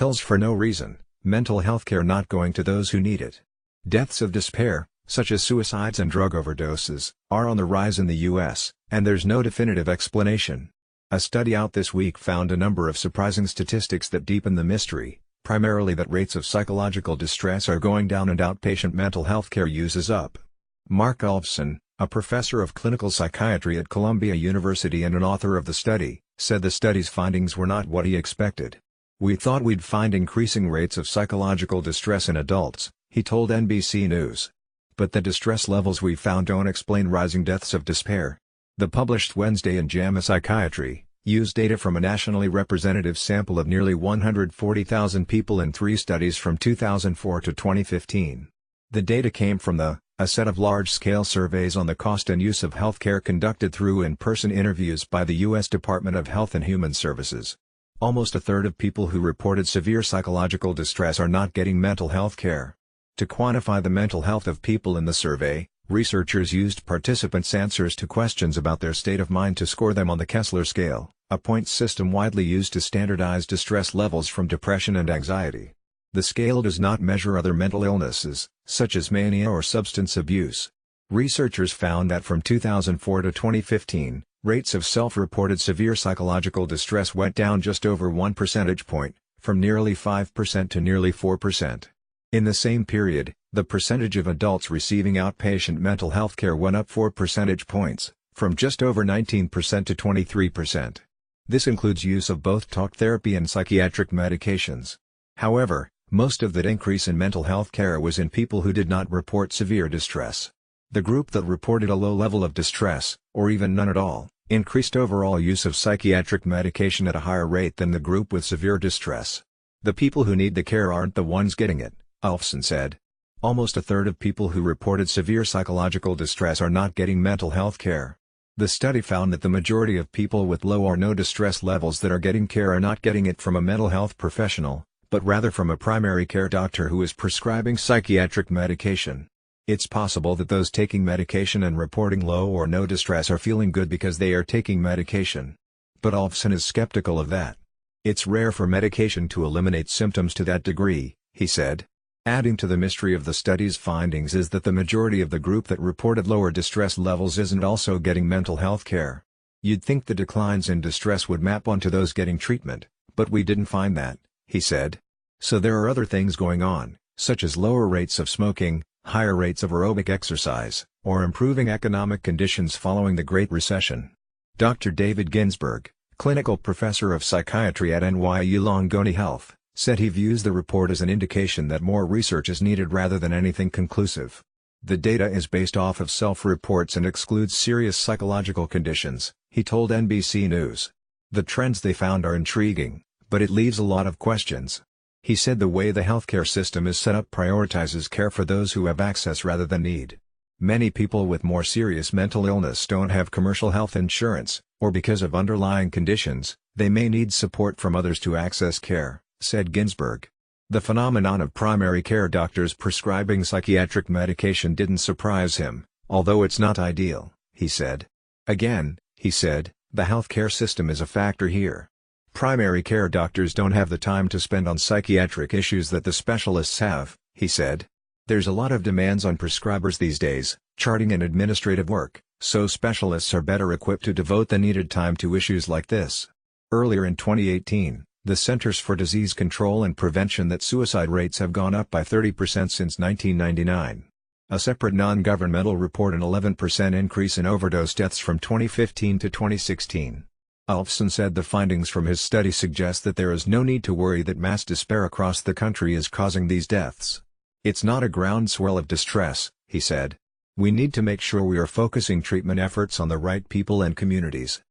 pills for no reason, mental health care not going to those who need it. Deaths of despair, such as suicides and drug overdoses, are on the rise in the U.S., and there's no definitive explanation. A study out this week found a number of surprising statistics that deepen the mystery, primarily that rates of psychological distress are going down and outpatient mental health care use is up. Mark Alfson, a professor of clinical psychiatry at Columbia University and an author of the study, said the study's findings were not what he expected. "We thought we'd find increasing rates of psychological distress in adults," he told NBC News. "But the distress levels we found don't explain rising deaths of despair." The published Wednesday in JAMA Psychiatry used data from a nationally representative sample of nearly 140,000 people in 3 studies from 2004 to 2015. The data came from a set of large-scale surveys on the cost and use of healthcare conducted through in-person interviews by the U.S. Department of Health and Human Services. Almost a third of people who reported severe psychological distress are not getting mental health care. To quantify the mental health of people in the survey, researchers used participants' answers to questions about their state of mind to score them on the Kessler scale, a point system widely used to standardize distress levels from depression and anxiety. The scale does not measure other mental illnesses, such as mania or substance abuse. Researchers found that from 2004 to 2015, rates of self-reported severe psychological distress went down just over 1 percentage point, from nearly 5% to nearly 4%. In the same period, the percentage of adults receiving outpatient mental health care went up 4 percentage points, from just over 19% to 23%. This includes use of both talk therapy and psychiatric medications. However, most of that increase in mental health care was in people who did not report severe distress. The group that reported a low level of distress, or even none at all, increased overall use of psychiatric medication at a higher rate than the group with severe distress. "The people who need the care aren't the ones getting it," Alfson said. Almost a third of people who reported severe psychological distress are not getting mental health care. The study found that the majority of people with low or no distress levels that are getting care are not getting it from a mental health professional, but rather from a primary care doctor who is prescribing psychiatric medication. It's possible that those taking medication and reporting low or no distress are feeling good because they are taking medication. But Alfson is skeptical of that. "It's rare for medication to eliminate symptoms to that degree," he said. Adding to the mystery of the study's findings is that the majority of the group that reported lower distress levels isn't also getting mental health care. "You'd think the declines in distress would map onto those getting treatment, but we didn't find that," he said. "So there are other things going on, such as lower rates of smoking, higher rates of aerobic exercise, or improving economic conditions following the Great Recession." Dr. David Ginsburg, clinical professor of psychiatry at NYU Langone Health, said he views the report as an indication that more research is needed rather than anything conclusive. "The data is based off of self-reports and excludes serious psychological conditions," he told NBC News. "The trends they found are intriguing, but it leaves a lot of questions." He said the way the healthcare system is set up prioritizes care for those who have access rather than need. "Many people with more serious mental illness don't have commercial health insurance, or because of underlying conditions, they may need support from others to access care," said Ginsburg. The phenomenon of primary care doctors prescribing psychiatric medication didn't surprise him, although it's not ideal, he said. Again, he said, the healthcare system is a factor here. Primary care doctors don't have the time to spend on psychiatric issues that the specialists have, he said. There's a lot of demands on prescribers these days, charting and administrative work, so specialists are better equipped to devote the needed time to issues like this. Earlier in 2018, the Centers for Disease Control and Prevention that suicide rates have gone up by 30% since 1999. A separate non-governmental report an 11% increase in overdose deaths from 2015 to 2016. Alfson said the findings from his study suggest that there is no need to worry that mass despair across the country is causing these deaths. It's not a groundswell of distress, he said. We need to make sure we are focusing treatment efforts on the right people and communities.